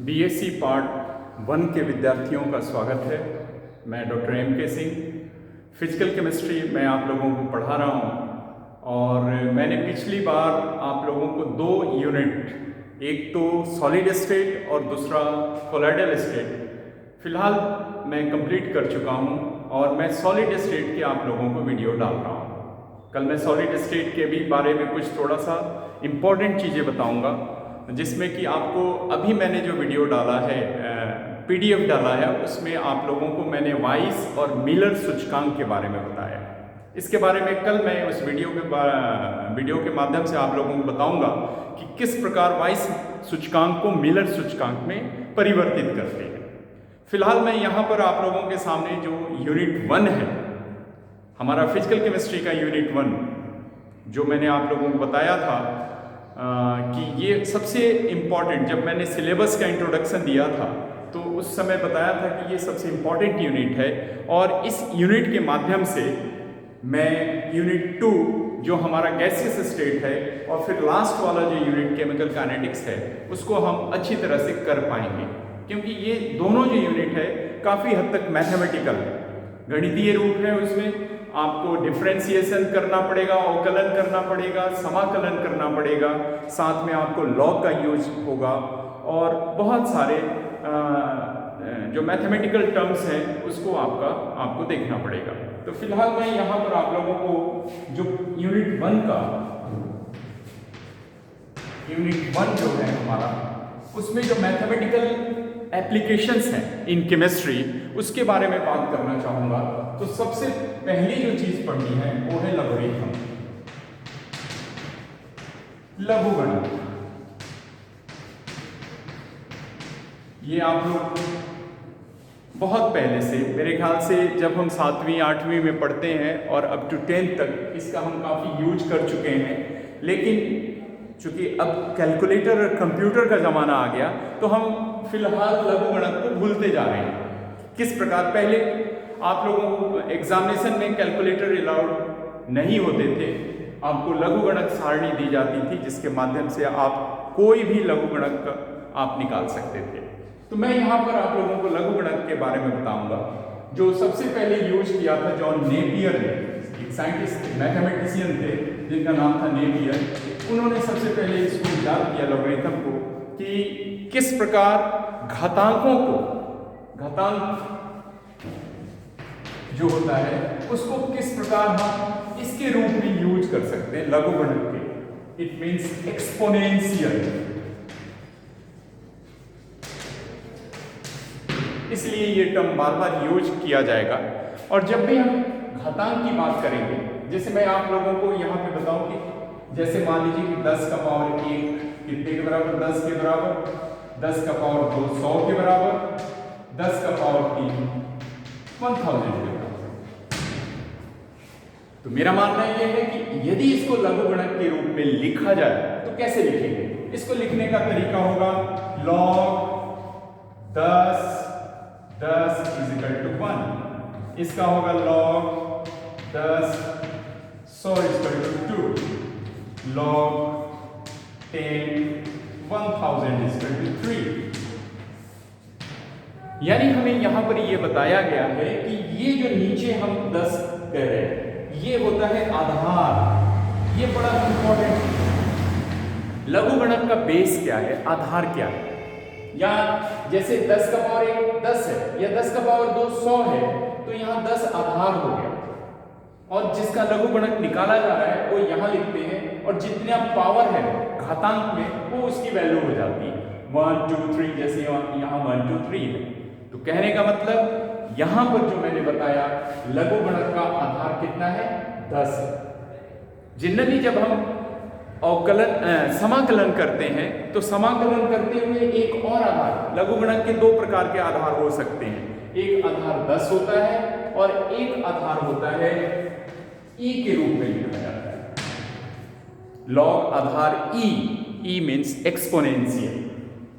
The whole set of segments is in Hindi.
बीएससी पार्ट 1 के विद्यार्थियों का स्वागत है। मैं doctor MK. Singh physical chemistry मैं आप लोगों को पढ़ा रहा हूँ और मैंने पिछली बार आप लोगों को 2 यूनिट, एक तो सॉलिड स्टेट और दूसरा कोलाइडल स्टेट फ़िलहाल मैं कंप्लीट कर चुका हूँ और मैं सॉलिड स्टेट के आप लोगों को वीडियो डाल रहा हूँ। कल मैं सॉलिड स्टेट के भी बारे में कुछ थोड़ा सा इम्पोर्टेंट चीज़ें बताऊँगा, जिसमें कि आपको अभी मैंने जो वीडियो डाला है पीडीएफ डाला है उसमें आप लोगों को मैंने वाइस और मिलर सूचकांक के बारे में बताया। इसके बारे में कल मैं उस वीडियो के माध्यम से आप लोगों को बताऊंगा कि किस प्रकार वाइस सूचकांक को मिलर सूचकांक में परिवर्तित करते हैं। फिलहाल मैं यहाँ पर आप लोगों के सामने जो यूनिट 1 है, हमारा फिजिकल केमिस्ट्री का यूनिट 1, जो मैंने आप लोगों को बताया था कि ये सबसे इम्पॉर्टेंट, जब मैंने सिलेबस का इंट्रोडक्शन दिया था तो उस समय बताया था कि ये सबसे इम्पॉर्टेंट यूनिट है और इस यूनिट के माध्यम से मैं यूनिट 2 जो हमारा गैसियस स्टेट है और फिर लास्ट वाला जो यूनिट केमिकल काइनेटिक्स है उसको हम अच्छी तरह से कर पाएंगे, क्योंकि ये दोनों जो यूनिट है काफ़ी हद तक मैथमेटिकल है, गणितीय रूप है। उसमें आपको डिफ्रेंसिएशन करना पड़ेगा, अवकलन करना पड़ेगा, समाकलन करना पड़ेगा, साथ में आपको लॉग का यूज होगा और बहुत सारे जो मैथमेटिकल टर्म्स हैं उसको आपको देखना पड़ेगा। तो फिलहाल मैं यहाँ पर आप लोगों को जो यूनिट 1 जो है हमारा, उसमें जो मैथमेटिकल एप्लीकेशंस हैं इन केमिस्ट्री उसके बारे में बात करना चाहूँगा। तो सबसे पहली जो चीज़ पढ़नी है वो है लघुगणक। लघुगणक ये आप लोग बहुत पहले से, मेरे ख्याल से जब हम 7वीं 8वीं में पढ़ते हैं और अप टू 10th तक इसका हम काफ़ी यूज कर चुके हैं, लेकिन चूँकि अब कैलकुलेटर और कंप्यूटर का ज़माना आ गया तो हम फिलहाल लघुगणक को भूलते जा रहे हैं। किस प्रकार, पहले आप लोगों को एग्जामिनेशन में कैलकुलेटर अलाउड नहीं होते थे, आपको लघुगणक सारणी दी जाती थी जिसके माध्यम से आप कोई भी लघुगणक आप निकाल सकते थे। तो मैं यहाँ पर आप लोगों को लघुगणक के बारे में बताऊंगा, जो सबसे पहले यूज किया था जॉन नेपियर ने, एक साइंटिस्ट मैथमेटिशियन थे जिनका नाम था नेपियर। उन्होंने सबसे पहले इसको इजाद किया लॉगरिथम को, कि किस प्रकार घातांकों को, घातांक जो होता है उसको किस प्रकार हम इसके रूप में यूज कर सकते हैं लघुगणक के। इट मीन्स एक्सपोनेंशियल, इसलिए ये टर्म बार बार यूज किया जाएगा। और जब भी हम घातांक की बात करेंगे, जैसे मैं आप लोगों को यहाँ पे बताऊं कि जैसे मान लीजिए कि 10 का पावर 1 कितने के बराबर, 10 के बराबर, 10 का पावर 2 100 के बराबर, 10 का पावर 3 1000 के बराबर। तो मेरा मानना यह है कि यदि इसको लघुगणक के रूप में लिखा जाए तो कैसे लिखेंगे? इसको लिखने का तरीका होगा log 10 इज इक्वल टू 1, इसका होगा log 10 100 is equal to 2, log 10 1000 is equal to 3। यानी हमें यहां पर यह बताया गया है कि ये जो नीचे हम 10 कह रहे हैं ये होता है आधार। ये बड़ा इंपॉर्टेंट, लघुगणक का बेस क्या है, आधार क्या है। या जैसे 10 का पावर 1 10 है या 10 का पावर 2 100 है, तो यहाँ 10 आधार हो गया और जिसका लघुगणक निकाला जा रहा है वो यहाँ लिखते हैं और जितना पावर है घातांक में वो उसकी वैल्यू हो जाती है 1 2 3, जैसे यहाँ 1 2 3 है। तो कहने का मतलब यहाँ पर जो मैंने बताया लघुगणक का आधार कितना है, 10। जनरली जब हम समाकलन करते हैं तो समाकलन करते हुए एक और आधार, लघुगणक के 2 प्रकार के आधार हो सकते हैं। एक आधार 10 होता है और एक आधार होता है e के रूप में लिखा जाता है, लॉग आधार e मीन्स एक्सपोनेंशियल।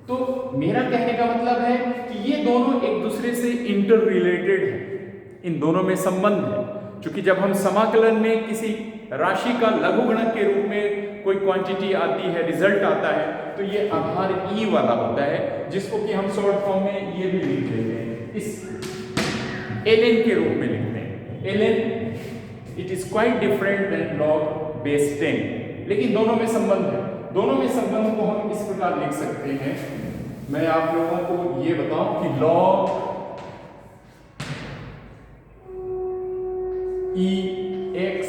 तो मेरा कहने का मतलब है कि ये दोनों एक दूसरे से इंटर रिलेटेड है, इन दोनों में संबंध है। क्योंकि जब हम समाकलन में किसी राशि का लघुगणक के रूप में कोई क्वांटिटी आती है, रिजल्ट आता है, तो ये आधार ई वाला होता है, जिसको कि हम शॉर्ट फॉर्म में ये भी लिख लेते हैं, इस ln के रूप में लिखते हैं। ln it is quite different than log base 10, लेकिन दोनों में संबंध है। दोनों में संबंध को हम इस प्रकार लिख सकते हैं, मैं आप लोगों को ये बताऊं कि log e(x)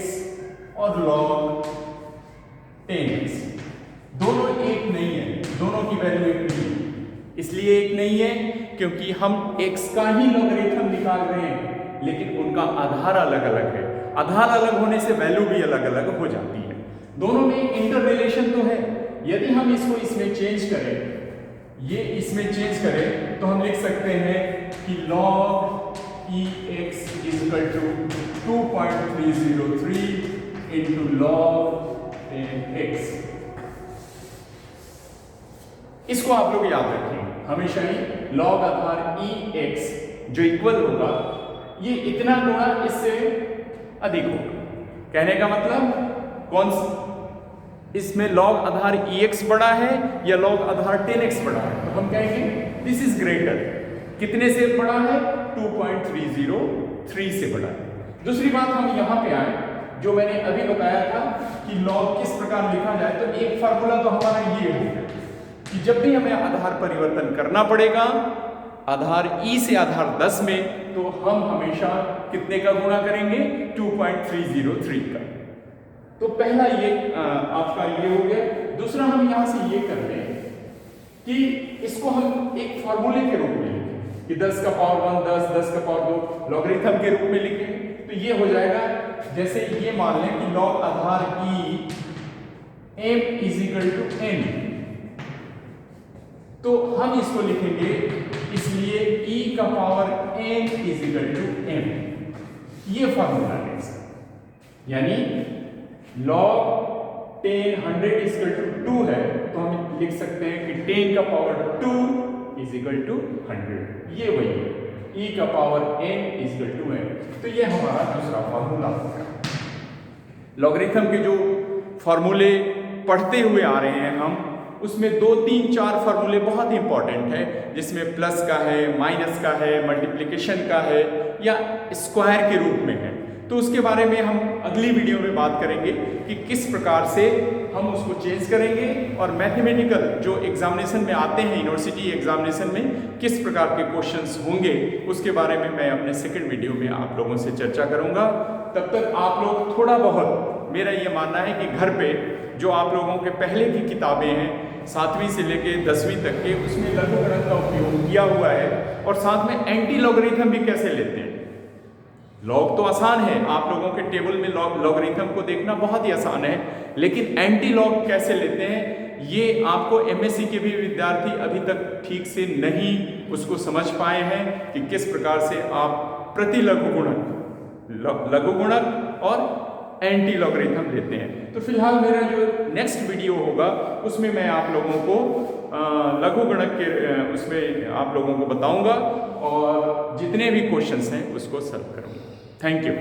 और log 10x दोनों एक नहीं है, दोनों की वैल्यू एक नहीं है। इसलिए एक नहीं है क्योंकि हम x का ही लॉगरिथम निकाल रहे हैं, लेकिन उनका आधार अलग अलग है। आधार अलग होने से वैल्यू भी अलग अलग हो जाती है। दोनों में एक इंटर रिलेशन तो है। यदि हम इसको इसमें चेंज करें, ये इसमें चेंज करें, तो हम लिख सकते हैं कि log e(x) = 2.303 into log 10x। इसको आप लोग याद रखें हमेशा ही, log आधार e(x) जो इक्वल होगा, ये इतना गुणा इससे अधिक होगा। कहने का मतलब कौन इसमें log आधार e(x) बड़ा है या log आधार 10x बड़ा है, तो हम कहेंगे दिस इज ग्रेटर। कितने से बड़ा है? 2.303 से बड़ा है। दूसरी बात, हम यहां पे आए, जो मैंने अभी बताया था कि log किस प्रकार लिखा जाए, तो एक फार्मूला तो हमारा ये है कि जब भी हमें आधार परिवर्तन करना पड़ेगा आधार e से आधार 10 में, तो हम हमेशा कितने का गुणा करेंगे? 2.303 का। तो पहला ये आपका ये हो गया। दूसरा हम यहां से ये करते हैं कि इसको हम एक फार्मूले के रूप में लिखें कि 10 का पावर 1 10, 10 का पावर 2 लॉगरिथम के रूप में लिखें, तो ये हो जाएगा। जैसे ये मान लें कि log आधार e m = n, तो हम इसको लिखेंगे, इसलिए e का पावर n = m। ये फार्मूला है इसका, यानी log 10 100 = 2 है, तो हम लिख सकते हैं कि 10 का पावर 2 = 100। ये वही है, e का पावर n = 2 है। तो ये हमारा दूसरा फार्मूला होगा। लॉगरिथम के जो फार्मूले पढ़ते हुए आ रहे हैं हम, उसमें 2 3 4 फार्मूले बहुत ही इंपॉर्टेंट है, जिसमें प्लस का है, माइनस का है, मल्टीप्लिकेशन का है या स्क्वायर के रूप में है। तो उसके बारे में हम अगली वीडियो में बात करेंगे कि किस प्रकार से हम उसको चेंज करेंगे, और मैथमेटिकल जो एग्जामिनेशन में आते हैं, यूनिवर्सिटी एग्जामिनेशन में किस प्रकार के क्वेश्चंस होंगे, उसके बारे में मैं अपने सेकंड वीडियो में आप लोगों से चर्चा करूंगा। तब तक आप लोग थोड़ा बहुत, मेरा ये मानना है कि घर पे जो आप लोगों के पहले की किताबें हैं 7वीं से लेके 10वीं तक के, उसमें लघुगणक का उपयोग किया हुआ है, और साथ में एंटी लॉगरिथम भी कैसे लेते हैं। लॉग तो आसान है, आप लोगों के टेबल में लॉगरिथम को देखना बहुत ही आसान है, लेकिन एंटी लॉग कैसे लेते हैं, ये आपको एमएससी के भी विद्यार्थी अभी तक ठीक से नहीं उसको समझ पाए हैं कि किस प्रकार से आप प्रति लघुगुणक और एंटी लॉगरिथम लेते हैं। तो फिलहाल मेरा जो नेक्स्ट वीडियो होगा उसमें मैं आप लोगों को लघुगणक के उसमें आप लोगों को बताऊंगा, और जितने भी क्वेश्चंस हैं उसको सॉल्व करूंगा। Thank you.